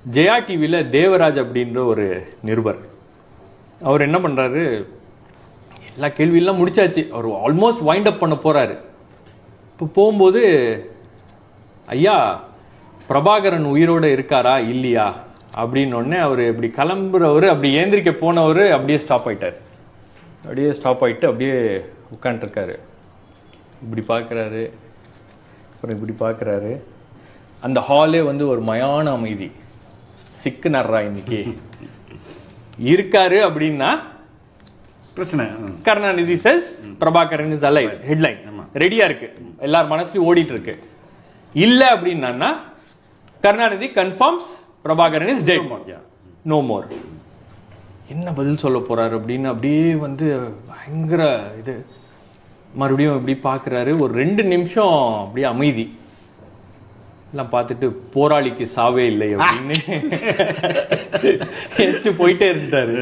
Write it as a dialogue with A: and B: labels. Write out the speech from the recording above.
A: ஜெயா டிவியில் தேவராஜ் அப்படின்ற ஒரு நிருபர், அவர் என்ன பண்ணுறாரு, எல்லா கேள்வியெல்லாம் முடிச்சாச்சு, அவர் ஆல்மோஸ்ட் வைண்ட் அப் பண்ண போகிறாரு. இப்போ போகும்போது, ஐயா பிரபாகரன் உயிரோடு இருக்காரா இல்லையா அப்படின்னு உடனே அவர் இப்படி கிளம்புறவர், அப்படி ஏந்திரிக்க போனவர் அப்படியே ஸ்டாப் ஆயிட்டார். அப்படியே ஸ்டாப் ஆகிட்டு அப்படியே உட்காந்துருக்காரு. இப்படி பார்க்குறாரு, அப்புறம் இப்படி பார்க்குறாரு. அந்த ஹாலே வந்து ஒரு மயான அமைதி. சிக்கு நர்றா இன்னைக்கு இருக்காரு அப்படின்னா
B: பிரச்சனை.
A: Karunanidhi says Prabhakaran is alive, headline ரெடியா இருக்கு, எல்லார் மனசுலயும் ஓடிட்டு இருக்கு. இல்ல அப்படின்னா Karunanidhi confirms Prabhakaran is dead, no more. என்ன பதில் சொல்ல போறாரு அப்படின்னு அப்படியே வந்து பயங்கர இது. மறுபடியும் இப்படி பாக்குறாரு. ஒரு 2 நிமிஷம் அப்படியே அமைதி. எல்லாம் பார்த்துட்டு போராளிக்கு சாவே இல்லை அப்படின்னு போயிட்டே இருந்தாரு.